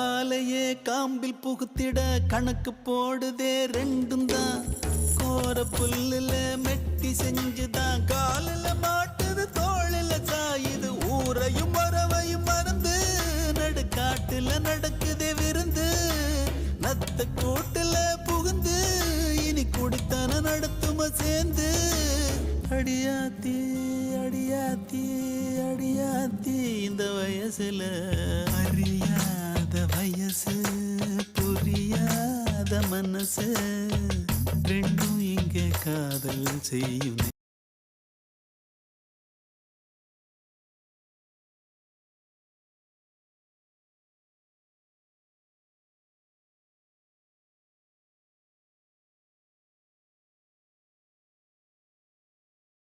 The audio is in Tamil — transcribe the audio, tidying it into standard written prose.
மாலையே காம்பில் புகுத்திட கணக்கு போடுதே ரெண்டும் தான். கோர புல்லுல மெட்டி செஞ்சுதான் காலில மாட்டுது தோளில சாயுது. ஊரையும் வரவையும் மறந்து நடுக்காட்டுல நடக்குதே விருந்து. நத்த கூட்டுல புகுந்து இனி குடித்தன நடத்தும சேர்ந்து. அடியாத்தி அடியாத்தி அடியாத்தி இந்த வயசுல அறியாத வயசு புரியாத மனசு ரெண்டும் இங்கே காதல் செய்யும்.